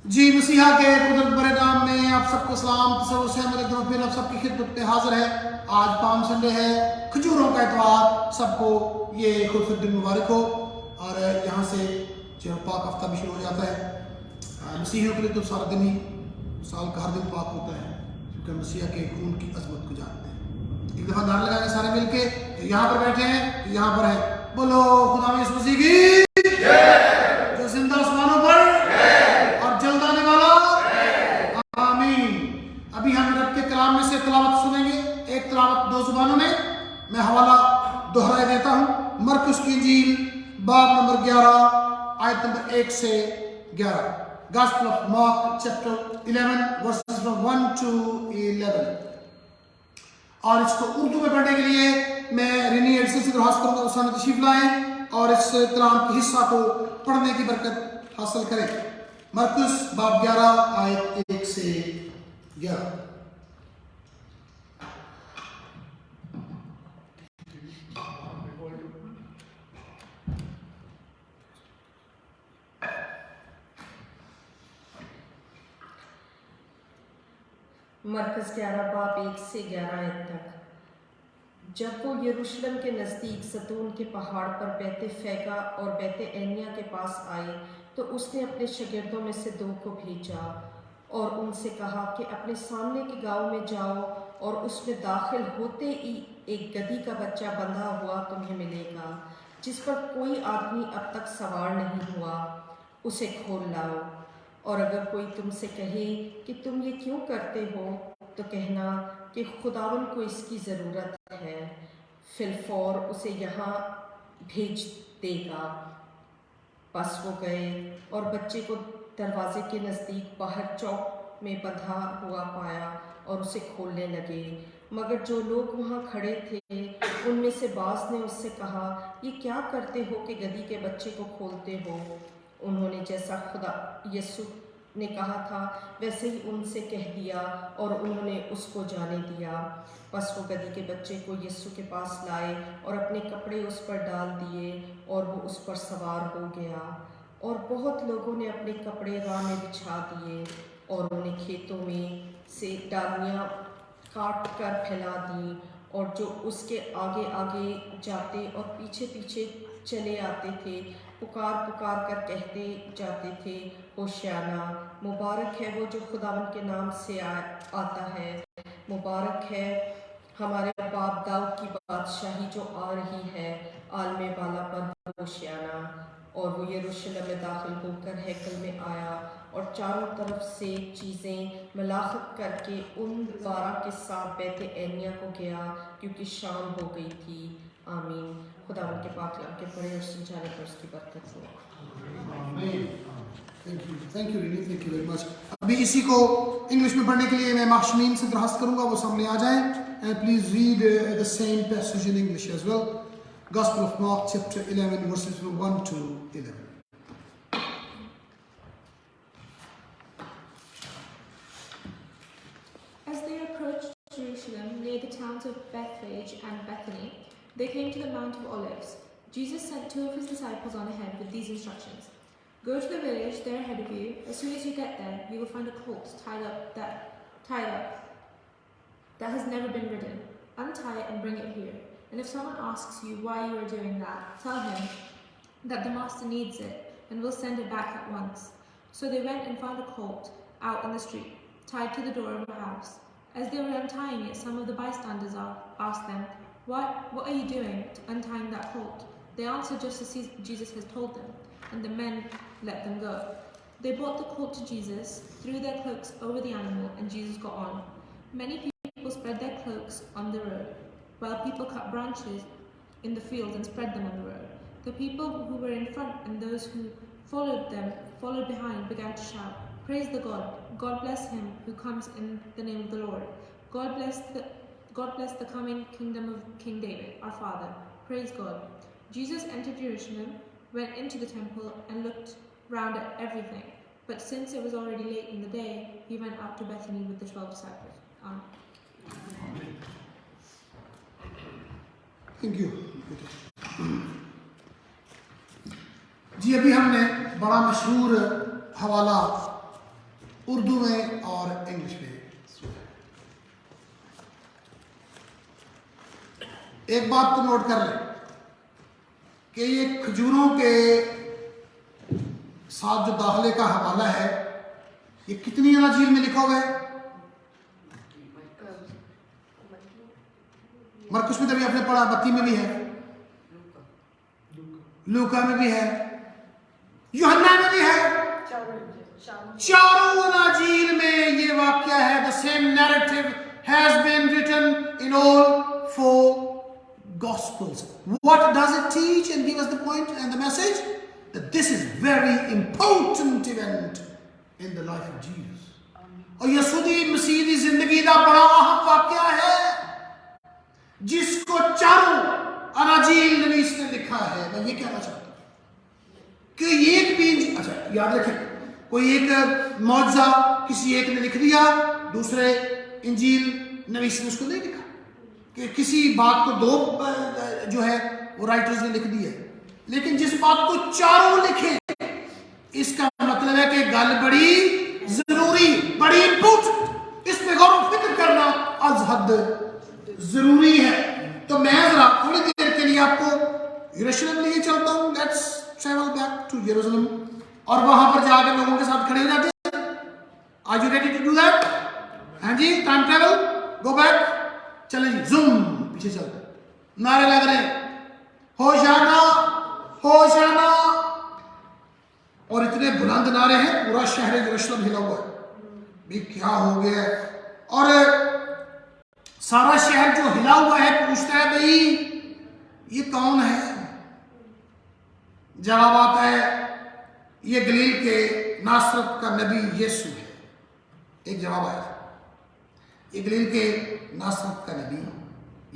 جی مسیحا کے قدرت برے نام میں آپ سب کو سلام تصور سے پھر آپ سب کی خدمت میں حاضر ہے. آج پام سنڈے ہے, کھجوروں کا اتوار. سب کو یہ خوبصورت دن مبارک ہو. اور یہاں سے جو پاک ہفتہ بھی شروع ہو جاتا ہے. مسیحیوں کے لیے تو سارا دن ہی, سال کا ہر دن پاک ہوتا ہے, کیونکہ مسیحا کے خون کی عظمت کو جانتے ہیں. ایک دفعہ نعرہ لگائیں سارے مل کے, جو یہاں پر بیٹھے ہیں, یہاں پر ہیں, بولو خدا یسوع مسیح کی جو زندہ آسمانوں پر اور جلد آنے والا. آمین. ابھی ہم رب کے کلام میں سے تلاوت سنیں گے, ایک تلاوت دو زبانوں میں. میں حوالہ دہرائے دیتا ہوں. مرکز کی انجیل باب نمبر 11 آیت نمبر 1 سے 11. Gospel of Mark chapter 11 verses from 1 to 11. اور اس کو اردو میں پڑھنے کے لیے میں رینی ایڈسن سے درخواست کروں گا اسامہ تشریف لائیں اور اس کلام کے حصہ کو پڑھنے کی برکت حاصل کریں. مرکز باب 11 آیت 1 سے 11. مرکز 11 باب 1 سے 11 آیت تک. جب وہ یروشلم کے نزدیک زیتون کے پہاڑ پر بیت فیگا اور بیت اینیا کے پاس آئے تو اس نے اپنے شاگردوں میں سے 2 کو بھیجا اور ان سے کہا کہ اپنے سامنے کے گاؤں میں جاؤ اور اس میں داخل ہوتے ہی ایک گدھی کا بچہ بندھا ہوا تمہیں ملے گا, جس پر کوئی آدمی اب تک سوار نہیں ہوا. اسے کھول لاؤ. اور اگر کوئی تم سے کہے کہ تم یہ کیوں کرتے ہو تو کہنا کہ خداوند کو اس کی ضرورت ہے, فی الفور اسے یہاں بھیج دے گا. پس وہ گئے اور بچے کو دروازے کے نزدیک باہر چوک میں بندھا ہوا پایا اور اسے کھولنے لگے. مگر جو لوگ وہاں کھڑے تھے ان میں سے بعض نے اس سے کہا, یہ کیا کرتے ہو کہ گدھی کے بچے کو کھولتے ہو؟ انہوں نے جیسا خدا یسوع نے کہا تھا ویسے ہی ان سے کہہ دیا اور انہوں نے اس کو جانے دیا. پس وہ گدھی کے بچے کو یسوع کے پاس لائے اور اپنے کپڑے اس پر ڈال دیے اور وہ اس پر سوار ہو گیا. اور بہت لوگوں نے اپنے کپڑے راہ میں بچھا دیے اور انہیں کھیتوں میں سے ڈالیاں کاٹ کر پھیلا دیں, اور جو اس کے آگے آگے جاتے اور پیچھے پیچھے چلے آتے تھے پکار پکار کر کہتے جاتے تھے, ہوشیانہ, مبارک ہے وہ جو خداوند کے نام سے آتا ہے, مبارک ہے ہمارے باپ داؤد کی بادشاہی جو آ رہی ہے, عالم بالا پر ہوشیانہ. اور وہ یروشلم میں داخل ہو کر ہیکل میں آیا اور چاروں طرف سے چیزیں ملاحت کر کے ان 12 کے ساتھ بیت اینیا کو گیا, کیونکہ شام ہو گئی تھی. آمین. خداوند کے پاک کلام کے پڑھے اور سمجھانے پر اس کی برکت ہو. Thank you Renee, thank you very much. ابھی اسی کو انگلش میں پڑھنے کے لیے میں محشمین سے درخواست کروں گا وہ سامنے آ جائیں. And please read the same passage in English as well. Gospel of Mark chapter 11 verses 1 to 11. As they approached Jerusalem near the towns of Bethphage and Bethany, they came to the Mount of Olives. Jesus sent 2 of his disciples on ahead with these instructions. Go to the village there ahead of you. As soon as you get there, you will find a colt tied up that has never been ridden. Untie it and bring it here. And if someone asks you why you are doing that, tell him that the master needs it and will send it back at once. So they went and found a colt out in the street, tied to the door of a house. As they were untying it, some of the bystanders asked them, What are you doing untying that colt? They answered just as Jesus had told them, and the men let them go. They brought the colt to Jesus, threw their cloaks over the animal, and Jesus got on. Many people spread their cloaks on the road, while people cut branches in the fields and spread them on the road. The people who were in front and those who followed behind began to shout, Praise the God! God bless him who comes in the name of the Lord. God bless the coming kingdom of King David, our father. Praise God. Jesus entered Jerusalem, went into the temple, and looked round at everything. But since it was already late in the day, he went out to Bethany with the 12 disciples. Amen. Thank you. جی ابھی ہم نے بڑا مشہور حوالہ اردو میں اور English میں سورہ. ایک بات تو نوٹ کر لیں کہ یہ کھجوروں کے ساتھ جو داخلے کا حوالہ ہے یہ کتنی اناجیل میں لکھا ہوا ہے؟ مرکز میں تبھی آپ نے پڑھا، متی میں بھی ہے، لوکا میں بھی ہے، یوحنا میں بھی ہے. چاروں اناجیل میں یہ واقعہ ہے. The same narrative has been written in all four Gospels. What does it teach and give us the point and the message? That this is very important event in the life of Jesus. اور یسوع مسیح کی زندگی کا بڑا اہم واقعہ ہے جس کو چاروں اناجیل نویس نے لکھا ہے. میں یہ کہنا چاہتا ہوں کہ ایک بھی اچھا یاد رکھیں، کوئی ایک معجزہ کسی ایک نے لکھ دیا، دوسرے انجیل نویس نے اس کو نہیں لکھا. کہ کسی بات کو دو جو ہے وہ رائٹرز نے لکھ دی ہے، لیکن جس بات کو چاروں لکھیں اس کا مطلب ہے کہ گل بڑی ضروری، بڑی امپورٹنٹ، اس پہ غور و فکر کرنا از حد ضروری ہے. تو میں ذرا تھوڑی دیر کے لیے آپ کو یروشلم لیے چلتا ہوں. لیٹس ٹریول بیک ٹو یروشلم، اور وہاں پر جا کے لوگوں کے ساتھ کھڑے ہو جاتے ہیں. Are you ready to do that? ہاں جی، ٹائم ٹریول، گو بیک. چلیں جی، زوم پیچھے چلتے ہیں. نعرے لگ رہے ہیں ہوشانا ہوشانا، اور اتنے بلند نعرے ہیں پورا شہر یروشلم ہلا ہوا ہے. بھی کیا ہو گیا ہے؟ اور سارا شہر جو ہلا ہوا ہے پوچھتا ہے بھئی یہ کون ہے؟ جواب آتا ہے یہ گلیل کے ناصرت کا نبی یسوع ہے. ایک جواب آیا، یہ گلیل کے ناصرت کا نبی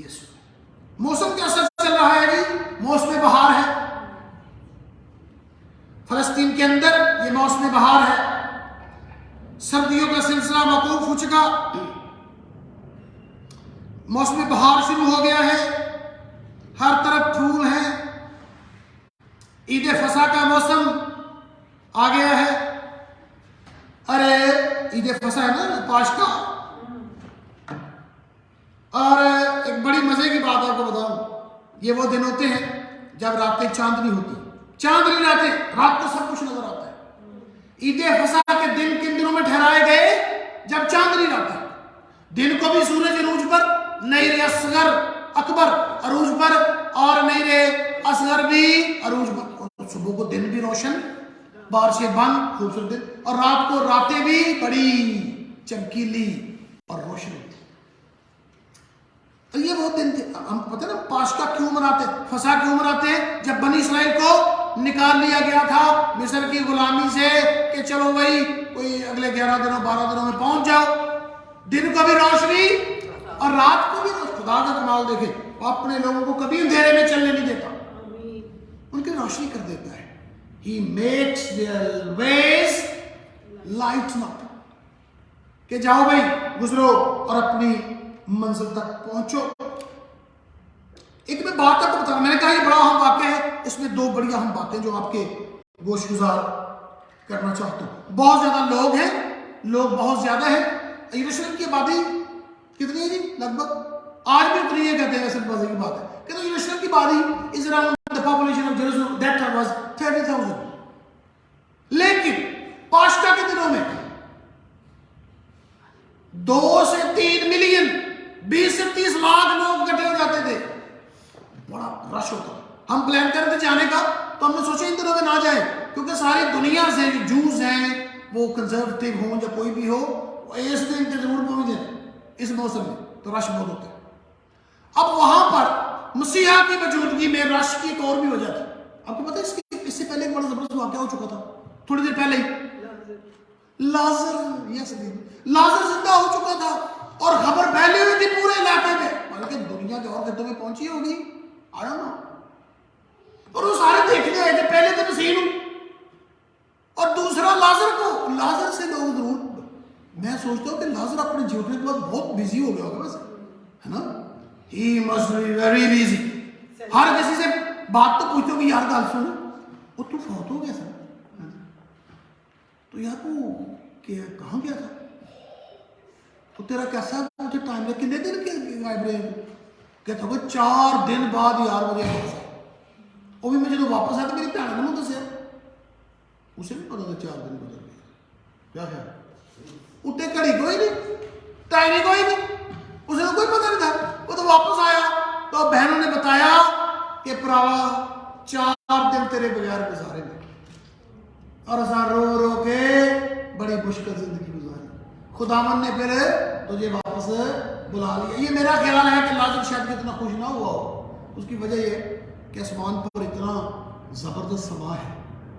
یسوع ہے. موسم کیسا چل رہا ہے جی؟ موسم بہار ہے. فلسطین کے اندر یہ موسم بہار ہے. سردیوں کا سلسلہ موقوف ہو چکا، موسم بہار شروع ہو گیا ہے. ہر طرف پھول ہیں. عید فصح کا موسم آ گیا ہے. ارے عید فصح ہے نا، پاشکا. اور ایک بڑی مزے کی بات آپ کو بتاؤں، یہ وہ دن ہوتے ہیں جب راتیں چاندنی ہوتی، چاندنی راتیں، رات کو سب کچھ نظر آتا ہے. عید فصح کے دن کن دنوں میں ٹھہرائے گئے؟ جب چاندنی راتیں. دن کو بھی سورج عروج پر، نیر اصغر اکبر عروج پر، اور نیر اصغر بھی عروج پر. صبح کو دن بھی روشن، بارشیں بند، خوبصورت دن، اور رات کو راتیں بھی بڑی چمکیلی اور روشن ہوتی. تو یہ وہ دن تھے. ہم کو پتہ ہے نا پاشکا کیوں مناتے ہیں، فصح کیوں مناتے ہیں؟ جب بنی اسرائیل کو نکال لیا گیا تھا مصر کی غلامی سے کہ چلو بھائی کوئی اگلے 11 دنوں 12 دنوں میں پہنچ جاؤ. دن کو بھی روشنی اور رات کو بھی روشنی. خدا کا کمال دیکھیں، اپنے لوگوں کو کبھی اندھیرے میں چلنے نہیں دیتا، ان کی روشنی کر دیتا ہے. He makes their ways lighten up. کہ جاؤ بھائی گزرو اور اپنی منزل تک پہنچو. ایک میں بات آپ کو بتا، میں نے کہا یہ بڑا اہم واقعہ ہے، اس میں دو بڑی اہم باتیں جو آپ کے گوش گزار کرنا چاہتا ہوں. بہت زیادہ لوگ ہیں، لوگ بہت زیادہ ہیں. یروشلم کی آبادی کتنی ہے جی؟ لگ بھگ آج بھی اتنی ہے، کہتے ہیں ویسے مزے کی بات ہے کہ یروشلم کی آبادی is around the population of Jerusalem that time was 30,000. لیکن پاشکا کے دنوں میں 2 سے 3 ملین 20 سے 30 لاکھ لوگ اکٹھے ہو جاتے تھے. بڑا رش ہوتا. ہم پلان کر رہے تھے جانے کا، تو ہم نے سوچا ان دنوں میں نہ جائیں کیونکہ ساری دنیا سے جو جوز ہیں وہ کنزرویٹو ہوں یا کوئی بھی ہو، اس دن کے ضرور پہنچ جائیں اس موسم میں، تو رش بہت ہوتا ہے. اب وہاں پر مسیحا کی موجودگی میں رش کی ایک اور بھی وجہ تھی. آپ کو پتہ ہے اس سے پہلے ایک بڑا زبردست واقعہ ہو چکا تھا تھوڑی دیر پہلے ہی. لازر زندہ ہو چکا تھا اور خبر پھیلی ہوئی تھی پورے علاقے میں، بلکہ دنیا کے اور خطوں میں پہنچی ہوگی آیا نا. اور وہ سارے دیکھنے آئے تھے، پہلے تو مسیح ہوں اور دوسرا لازر کو. لازر سے لوگ ضرور، میں سوچتا ہوں کہ لازر اپنے جیوتنے کے بعد بہت بزی ہو گیا ہوگا ویسے، ہے نا. He must be very busy. ہر کسی سے بات تو پوچھتے ہو کہ یار گل سن، وہ تو فوت ہو گیا سر، تو یار وہ کہ کہاں گیا تھا تو تیرا کیسا مجھے ٹائم لگا کتنے دن کے غائب رہے کہتا وہ 4 دن بعد یار مجھے واپس آیا وہ بھی میں جب واپس آیا تو میری بھن نے دسیا اسے بھی پتا تھا 4 دن گزر گئے کیا خیال اتنے گھڑی کوئی نہیں ٹائم کوئی نہیں اسے تو کوئی پتہ نہیں تھا وہ تو واپس آیا تو بہنوں نے بتایا کہ پراوا 4 دن تیرے بغیر گزارے نے اور اساں رو رو کے بڑی مشکل زندگی گزاری خداوند نے پھر تجھے واپس بلا لیا. یہ میرا خیال ہے کہ لازم شاید اتنا خوش نہ ہوا ہو. اس کی وجہ یہ کہ آسمان پر اتنا زبردست سما ہے,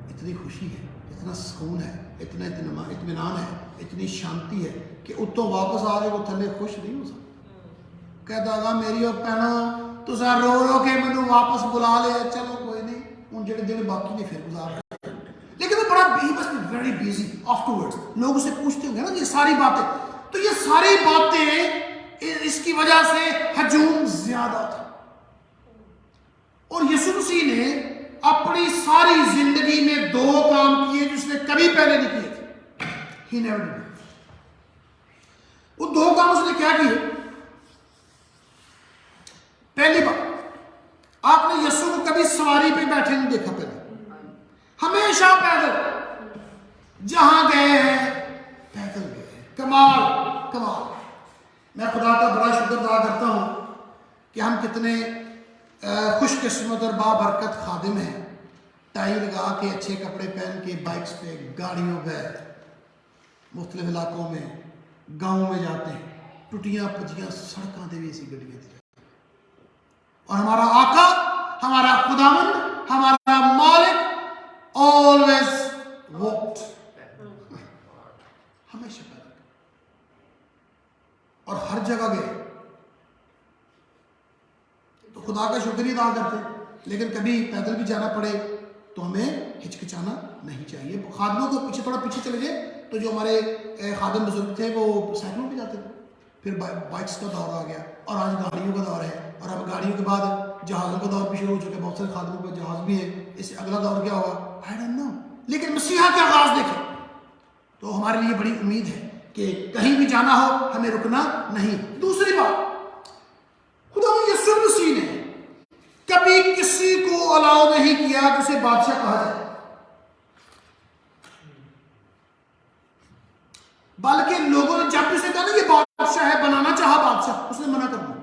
اتنی خوشی ہے, اتنا سکون ہے, اتنا اطمینان ہے, اتنی شانتی ہے کہ اتوں واپس آ کے وہ تھلے خوش نہیں ہو سکتا. کہتا گا میری اور بہنوں تسا رو رو کے مینوں واپس بلا لیا, چلو کوئی نہیں ہوں جڑے دن باقی نے پھر گزار رہے. لیکن وہ بڑا ہی بس ویری بیزی آفٹر ورڈ. لوگ اسے پوچھتے ہوں گے نا یہ ساری باتیں, تو یہ ساری باتیں اس کی وجہ سے ہجوم زیادہ تھا. اور یسوع مسیح نے اپنی ساری زندگی میں 2 کام کیے جو اس نے کبھی پہلے نہیں کیے تھے. He never did. وہ 2 کام اس نے کیا کیے؟ پہلی بات آپ نے یسوع کو کبھی سواری پہ بیٹھے نہیں دیکھا پہلے, ہمیشہ پیدل, جہاں گئے ہیں پیدل گئے. کمال کمال. میں خدا کا بڑا شکر ادا کرتا ہوں کہ ہم کتنے خوش قسمت اور بابرکت خادم ہیں. ٹائی لگا کے اچھے کپڑے پہن کے بائکس پہ گاڑیوں پہ مختلف علاقوں میں گاؤں میں جاتے ہیں, ٹوٹیاں پجیاں سڑکاں دے بھی ایسی گڈیاں تھی. اور ہمارا آقا, ہمارا خداوند, ہمارا مالک always walked, ہمیشہ پیدل اور ہر جگہ گئے. تو خدا کا شکریہ ادا کرتے, لیکن کبھی پیدل بھی جانا پڑے تو ہمیں ہچکچانا نہیں چاہیے. خادموں کو پیچھے تھوڑا پیچھے چلے گئے تو جو ہمارے خادم بزرگ تھے وہ سائیکلوں پہ جاتے تھے, پھر بائکس کا دور آ گیا اور آج گاڑیوں کا دور ہے, اور اب گاڑیوں کے بعد جہازوں کا دور بھی شروع ہو چکا ہے. بہت سارے خادموں کا جہاز بھی ہے. اس سے اگلا دور کیا ہوگا I don't know. لیکن مسیحا کے آغاز دیکھیں تو ہمارے لیے بڑی امید ہے کہ کہیں بھی جانا ہو ہمیں رکنا نہیں. دوسری بات, خدا یسوع مسیح نے کبھی کسی کو الاؤ نہیں کیا کہ اسے بادشاہ کہا جائے, بلکہ لوگوں نے جب اسے کہا نا یہ بادشاہ ہے, بنانا چاہا بادشاہ, اس نے منع کر دیا.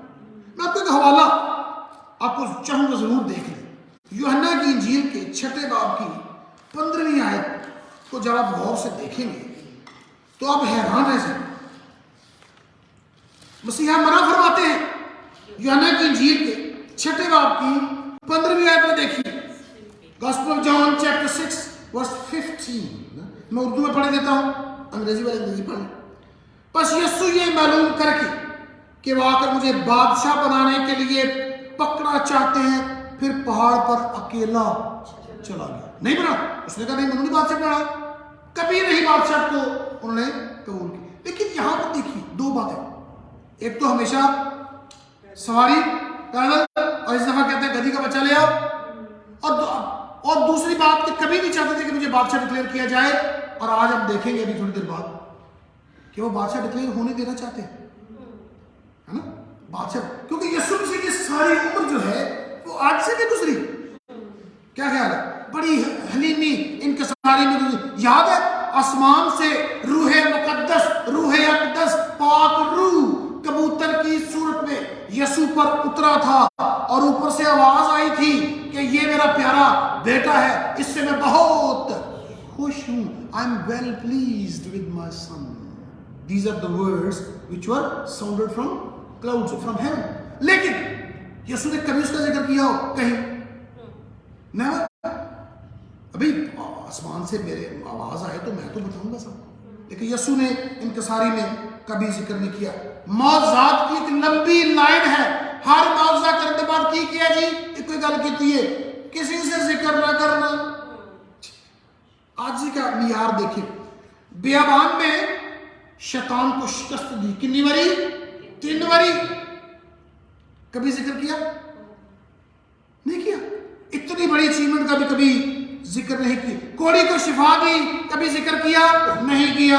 میں آپ کو ایک حوالہ آپ کو چاہوں گا ضرور دیکھ لیں. یوحنا کی انجیل کے 6 باب کی 15ویں آیت کو جب آپ غور سے دیکھیں گے تو آپ حیران رہ جائیں. مسیحا منع فرماتے ہیں. یوحنا کی انجیل کے 6 باب کی 15ویں آیت میں دیکھیے, گاسپل آف جان چیپٹر 6 ورس 15. میں اردو میں پڑھ دیتا ہوں, انگریزی والے انگریزی پڑھ لیں. پس یسوع یہ معلوم کر کے کہ وہ آ کر مجھے بادشاہ بنانے کے لیے پکڑنا چاہتے ہیں, پھر پہاڑ پر اکیلا چلا گیا. نہیں بنا, اس نے کہا نہیں, انہوں نے بادشاہ بنا, کبھی نہیں بادشاہ کو انہوں نے قبول کی. لیکن یہاں پر دیکھیے 2 باتیں. ایک تو ہمیشہ سواری پیدل, اور اس دفعہ کہتے ہیں گدھی کا بچہ لے آؤ, اور دوسری بات کہ کبھی نہیں چاہتے تھے کہ مجھے بادشاہ ڈکلیئر کیا جائے. اور آج ہم دیکھیں گے ابھی تھوڑی دیر بعد کہ وہ بادشاہ ڈکلیئر ہونے دینا چاہتے ہیں, ہے نا بادشاہ, کیونکہ یسوع مسیح کی ساری عمر جو ہے وہ آج سے بھی گزری. کیا خیال ہے, بڑی حلیمی انکساری میں گزری. یاد ہے آسمان سے روح مقدس, روح اقدس, پاک روح کبوتر کی صورت میں یسوع پر اترا تھا, اور اوپر سے آواز آئی تھی کہ یہ میرا پیارا بیٹا ہے, اس سے میں بہت خوش ہوں. I'm well pleased with my son. These are the words which were sounded from clouds, from heaven. لیکن یسوع نے کبھی اس کا ذکر کیا ہو کہیں؟ نہیں. ابھی آسمان سے میرے آواز آئے تو میں تو بتاؤں گا سب کو, لیکن یسوع نے انکساری میں کبھی ذکر نہیں کیا. معجزات کی ایک لمبی لائن ہے, ہر معجزہ کرنے کے بعد کی کیا جی ایک کوئی گل کیتی ہے, کسی سے ذکر نہ کرنا. آج کا معیار دیکھیں, بیابان میں شیطان کو شکست دی, کتنی باری؟ 3 باری. کبھی ذکر کیا نہیں کیا. اتنی بڑی اچیومنٹ کا بھی کبھی ذکر نہیں کیا. کوڑی کو شفا دی, کبھی ذکر کیا نہیں کیا.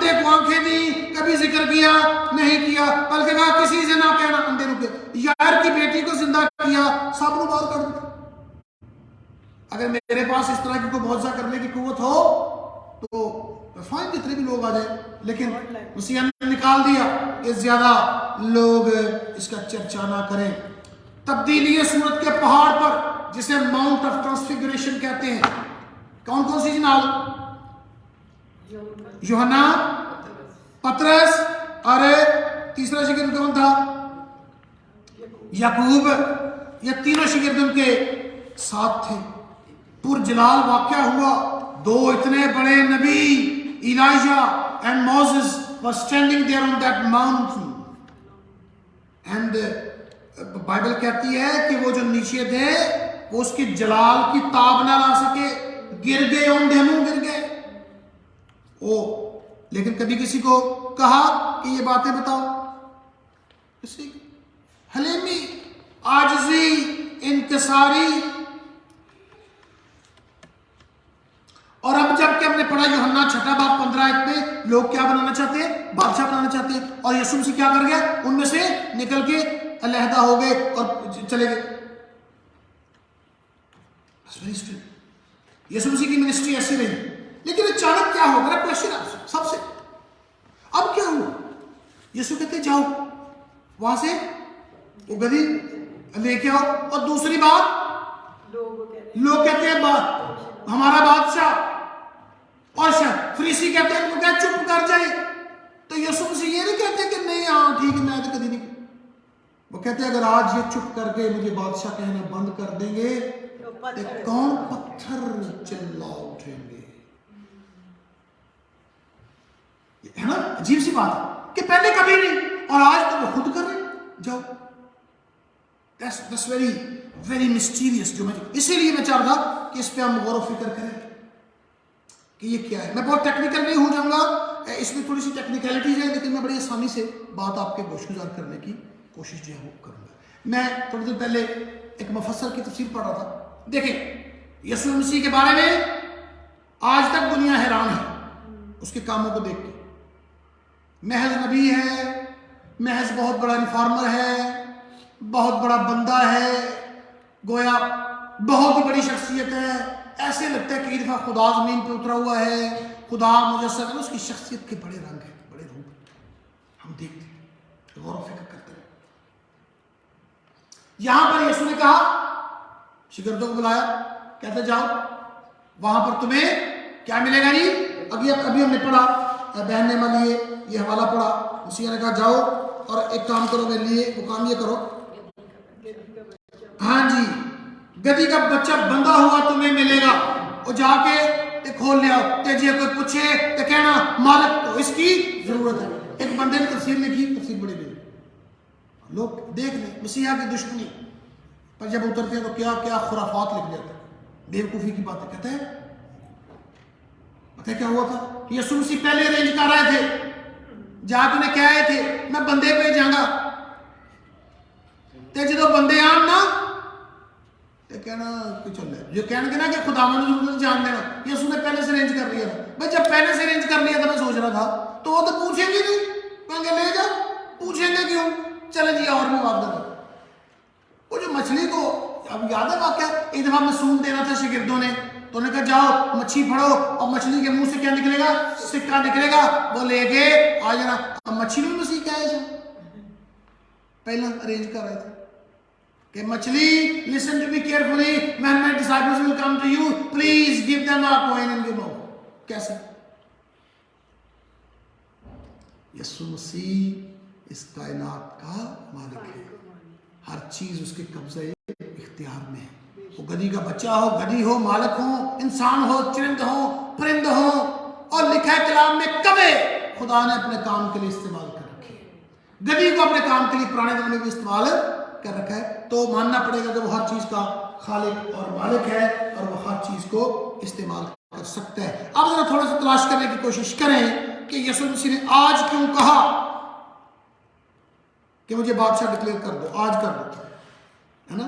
اندھے کو آنکھیں دی، کبھی ذکر کیا نہیں کیا، بلکہ کہا کسی سے نہ کہنا اندھے رکے، یار کی بیٹی کو زندہ کیا، سب کو باہر کر دیا۔ اگر میرے پاس اس طرح کی کوئی معجزہ کرنے کی قوت ہو تو فائن، جتنے بھی لوگ آ جائیں، لیکن مسیح نے نکال دیا کہ زیادہ لوگ اس کا چرچا نہ کریں۔ تبدیلی صورت کے پہاڑ پر جسے ماؤنٹ آف ٹرانسفیگریشن کہتے ہیں، کون کون سی جناب؟ یوحنا، پطرس اور تیسرا شاگرد کون تھا؟ یعقوب۔ یہ تینوں شاگرد ان کے ساتھ تھے۔ پرجلال واقعہ ہوا، دو اتنے بڑے نبی Elijah and Moses was standing there on that mountain and Bible کہتی ہے کہ وہ جو نیچے تھے وہ اس کی جلال کی تاب نہ لا سکے، گر گئے، اوندھے منہ گر گئے۔ لیکن کبھی کسی کو کہا کہ یہ باتیں بتاؤ، کسی حلیمی، عاجزی، انکساری۔ اور اب جب کہ ہم نے پڑھا یوحنا 6 باب 15 آیت میں، لوگ کیا بنانا چاہتے ہیں؟ بادشاہ بنانا چاہتے ہیں، اور یسوع مسیح کیا کر گیا؟ ان میں سے نکل کے علیحدہ ہو گئے اور چلے گئے۔ یسوع مسیح کی منسٹری ایسی رہی، لیکن اچانک کیا ہو گیا؟ کوشچن ہے سب سے، اب کیا ہوا؟ یسوع کہتے ہیں جاؤ وہاں سے وہ گدھی لے کے آؤ، اور دوسری بات لوگ کہتے ہیں ہمارا بادشاہ، اور فریسی کہتے ہیں ان کو کیا چپ کر جائے، تو یسوع مسیح یہ نہیں کہتے کہ نہیں ہاں ٹھیک ہے میں تو کبھی نہیں، وہ کہتے ہیں اگر آج یہ چپ کر کے مجھے بادشاہ کہنا بند کر دیں گے تو کون پتھر چلا اٹھیں گے۔ ہے نا عجیب سی بات ہے کہ پہلے کبھی نہیں اور آج تو وہ خود کر رہے ہیں، جاؤ۔ That's very mysterious، جو اسی لیے میں چاہتا تھا کہ اس پہ ہم غور و فکر کریں کہ یہ کیا ہے۔ میں بہت ٹیکنیکل نہیں ہو جاؤں گا، اس میں تھوڑی سی ٹیکنیکلٹیز ہے، لیکن میں بڑی آسانی سے بات آپ کے گوشگزار کرنے کی کوشش جو ہے وہ کروں گا۔ میں تھوڑی دیر پہلے ایک مفسر کی تفسیر پڑھ رہا تھا۔ دیکھیں یسوع مسیح کے بارے میں آج تک دنیا حیران ہے اس کے کاموں کو دیکھ کے۔ محض نبی ہے، محض بہت بڑا ریفارمر ہے، بہت بڑا بندہ ہے، گویا بہت ہی بڑی شخصیت ہے، ایسے لگتا ہے کہ دفعہ خدا زمین پہ اترا ہوا ہے، خدا مجسم ہے۔ اس کی شخصیت کے بڑے رنگ ہیں، بڑے روپ ہم دیکھتے ہیں، غور و فکر کرتے ہیں۔ یہاں پر یسوع نے کہا، شاگردوں کو بلایا، کہتے جاؤ وہاں پر تمہیں کیا ملے گا؟ جی ابھی ہم نے پڑھا، بہن نے ہمارے لیے یہ حوالہ پڑھا، مسیح نے کہا جاؤ اور ایک کام کرو میرے لیے، وہ کام یہ کرو، ہاں جی گدھی کا بچہ بندھا ہوا تمہیں ملے گا، اور جا کے کھول لے آؤ، تے جی کوئی پوچھے تو کہنا مالک کو اس کی ضرورت ہے۔ ایک بندے نے تفسیر لکھی، تفسیر بڑی بڑی، لوگ دیکھ لیں مسیحا کی دشمنی پر جب اترتے ہیں تو کیا کیا خرافات لکھ لیتے ہیں، بیوقوفی کی باتیں کہتے ہیں۔ پتہ کیا ہوا تھا؟ یسوع مسیح پہلے ارینج کر رہے تھے، جا کے انہیں کہہ رہے تھے میں بندے پہ جاؤں گا، تے جدو بندے آن نا تے کہنا کہ چل رہا ہے، جو کہنے کہ خدا نے ضرورت جان دینا، یسوع نے پہلے سے ارینج کر لیا تھا۔ بھائی جب پہلے سے ارینج کر لیا تھا، میں سوچ رہا تھا تو وہ تو پوچھیں گے نہیں، کہیں گے لے جا، پوچھیں گے کیوں؟ چلے جی اور بھی بات کریں۔ وہ جو مچھلی کو اب یاد ہے واقعہ، ایک دفعہ معصوم دینا تھا شاگردوں نے، تو انہوں نے کہا جاؤ مچھلی پھڑو، اور مچھلی کے منہ سے کیا نکلے گا؟ سکہ نکلے گا، وہ لے کے آ جانا۔ اب مچھلی میں مسیح کیا ہے؟ پہلا ارینج کر رہے تھے کہ مچھلی listen to me carefully when my disciples will come to you please give them a coin in your mouth۔ کیسے؟ یسوع مسیح اس کائنات کا مالک ہے، ہر چیز اس کے قبضے اختیار میں ہے۔ وہ گدھی کا بچہ ہو، گدھی ہو، مالک ہو، انسان ہو، چرند ہو، پرند ہو، اور لکھا ہے کلام میں کبے خدا نے اپنے کام کے لیے استعمال کر رکھی ہے۔ گدھی کو اپنے کام کے لیے پرانے زمانے میں استعمال کر رکھا ہے، تو ماننا پڑے گا کہ وہ ہر چیز کا خالق اور مالک ہے، اور وہ ہر چیز کو استعمال کر سکتا ہے۔ اب ذرا تھوڑا سا تلاش کرنے کی کوشش کریں کہ یسوع مسیح نے آج کیوں کہا کہ مجھے بادشاہ ڈکلیئر کر دو، آج کر دو، ہے نا؟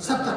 70।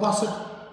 62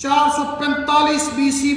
445 BC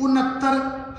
69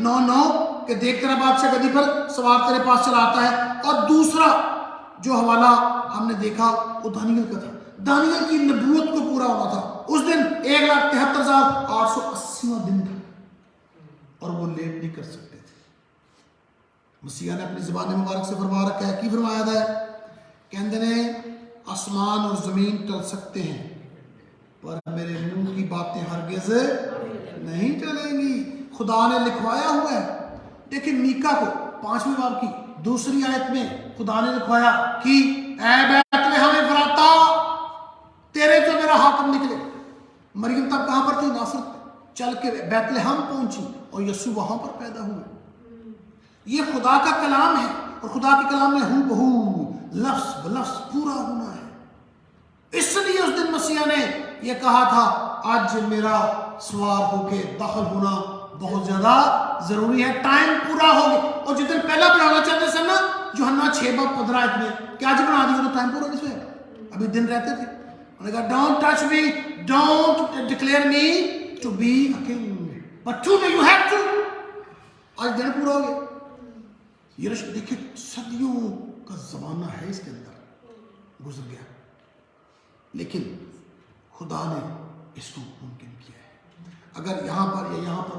9:9 کہ دیکھ تیرا بادشاہ گدی پر سوار تیرے پاس چلا آتا ہے. اور دوسرا جو حوالہ ہم نے دیکھا وہ دانیل کا تھا. دانیل کی نبوت کو پورا ہونا تھا. اس دن 1,73,880 دن تھا اور وہ لیٹ نہیں کر سکتے تھے. مسیح نے اپنی زبان مبارک سے فرما رکھا ہے, کی فرمایا تھا کہندے نے آسمان اور زمین ٹل سکتے ہیں پر میرے منہ کی باتیں ہرگز نہیں ٹلیں گی. خدا نے لکھوایا ہوا ہے. دیکھیں میکا کو 5ویں باب کی 2 آیت میں خدا نے لکھوایا کہ اے بیت لحم افراتا تیرے تو میرا حاکم نکلے. مریم تب کہاں پر تھی؟ ناصرت میں. چل کے بیت لحم پہنچی اور یسوع وہاں پر پیدا ہوئے. یہ خدا کا کلام ہے اور خدا کے کلام میں ہو بہو لفظ بلفظ پورا ہونا ہے. اس لیے اس دن مسیح نے یہ کہا تھا آج میرا سوار ہو کے داخل ہونا بہت زیادہ ضروری ہے. ٹائم پورا ہو گیا. اور جس دن پہلا بنانا چاہتے سن نا یوحنا 6:15 میں کہ آج بنا دیا تو ٹائم پورا نہیں ہوا. ابھی دن رہتے تھے. انہوں نے کہا don't touch me, don't declare me to be a king but to you have to. آج دن پورا ہو گیا. یہ رشت دیکھیں صدیوں کا زمانہ ہے اس کے اندر گزر گیا لیکن خدا نے اس کو ممکن کیا ہے. اگر یہاں پر یا یہاں پر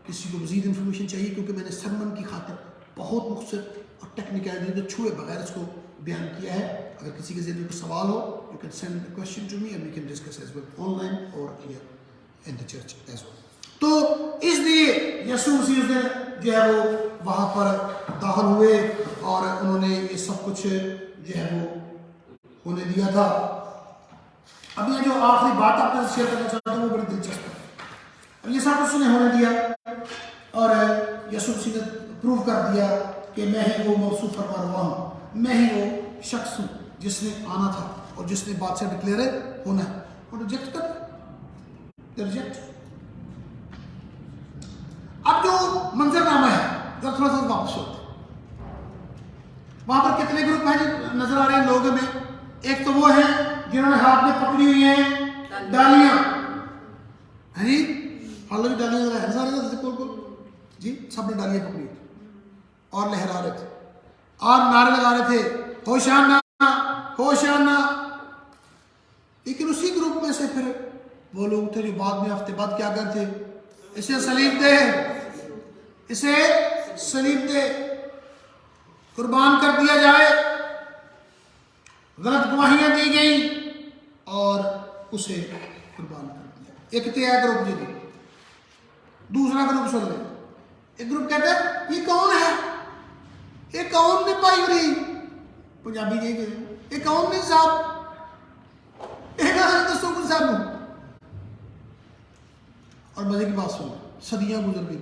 کسی کو مزید انفارمیشن چاہیے کیونکہ میں نے سرمن کی خاطر بہت مختصر اور ٹیکنیکل چھوئے بغیر اس کو بیان کیا ہے. اگر کسی کے ذہن میں کوئی سوال ہو you can send a question to me and we can discuss as well online or here in the church as well. تو اس لیے یسوع مسیح اس دن جو ہے وہ وہاں پر داخل ہوئے اور انہوں نے یہ سب کچھ جو ہے وہ ہونے دیا تھا. اب یہ جو آخری بات آپ سے شیئر کرنا چاہتا ہوں وہ بڑی دلچسپ ہے. اب یہ سب کچھ انہیں ہونے دیا اور یسوع مسیح نے پروو کر دیا کہ میں ہی وہ موصوف فرما رہا ہوں, میں ہی وہ شخص ہوں جس نے آنا تھا اور جس نے بادشاہ ڈکلیئر ہونا ہے. اور ریجیکٹ کر ریجیکٹ. اب جو منظر نامہ ہے ذرا تھوڑا سا واپس ہوتے ہیں. وہاں پر کتنے گروپ ہیں جو نظر آ رہے ہیں لوگوں میں؟ ایک تو وہ ہیں جنہوں نے ہاتھ میں پکڑی ہوئی ہیں ڈالیاں. جی حالانکہ ڈالیاں نظر آ رہی ہیں کول جی سب نے ڈالیاں پکڑی ہوئی اور لہرا رہے تھے اور نعرے لگا رہے تھے ہوشانہ ہوشانہ. لیکن اسی گروپ میں سے پھر وہ لوگ تھے جو بعد میں ہفتے بعد کیا کرتے تھے اسے صلیب دے, اسے صلیب دے, قربان کر دیا جائے. غلط گواہیاں دی گئیں اور اسے قربان کر دیا. ایک تو ہے گروپ جی. دوسرا گروپ سن لیں. ایک گروپ کہتا ہے یہ کون ہے, یہ کون نے پائی ہو رہی پنجابی جی کہ یہ کون نے صاحب دسو کون صاحب. اور مزے کی بات سن صدیاں گزر گئی.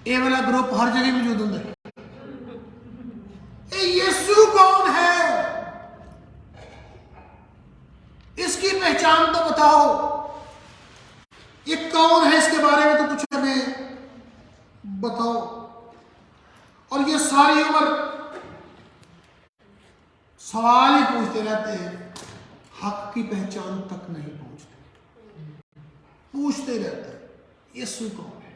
یہ والا گروپ ہر جگہ موجود ہوتا ہے. یسوع کون ہے, اس کی پہچان تو بتاؤ. یہ کون ہے اس کے بارے میں تو کچھ ہمیں بتاؤ. اور یہ ساری عمر سوال ہی پوچھتے رہتے ہیں, حق کی پہچان تک نہیں پہنچتے. پوچھتے رہتے ہیں یسوع کون ہے,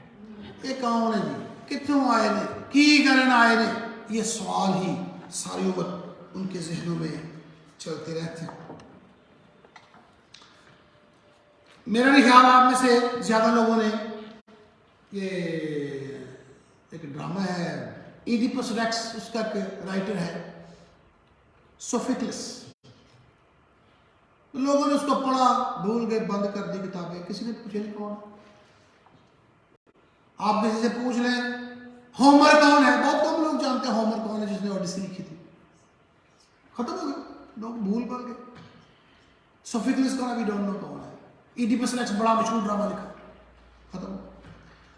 یہ کون ہے جی, کتوں آئے نے, کی کرن آئے نے. یہ سوال ہی ساری عمر ان کے ذہنوں میں چلتے رہتے ہیں. میرا نہیں خیال آپ میں سے زیادہ لوگوں نے یہ ایک ڈرامہ ہے ایڈیپس ریکس, اس کا ایک رائٹر ہے سوفیکلس. لوگوں نے اس کو پڑھا, بھول گئے, بند کر دی کتابیں. کسی نے پوچھا نہیں کون. آپ کسی سے پوچھ لیں ہومر کون ہے, بہت کم لوگ جانتے ہیں ہومر کون ہے جس نے اوڈیسی لکھی تھی. ختم ہو گئے, لوگ بھول پڑ گئے. سوفیکلس کون, ابھی ڈونٹ نو کون ہے. ایڈیپس ریکس بڑا مشہور ڈرامہ لکھا, ختم.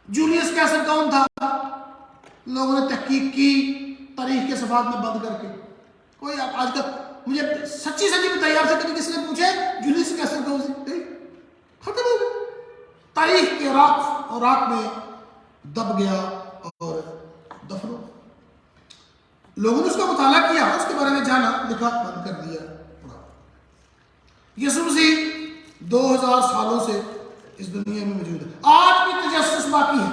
جولیس کیسر کون تھا, لوگوں نے تحقیق کی تاریخ کے صفحات میں بند کر کے. کوئی آج تک مجھے سچی بتائیے آپ سے کبھی کسی نے پوچھے جولیس کیسر کون سی, ختم ہو گئی. تاریخ کے راک میں دب گیا اور دفن ہو. لوگوں نے اس کا مطالعہ کیا, اس کے بارے میں جانا, لکھا, بند کر دیا, پڑھا. یسوع مسیح 2000 سالوں سے اس دنیا میں موجود ہے. آج بھی تجسس باقی ہے.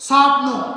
7-9,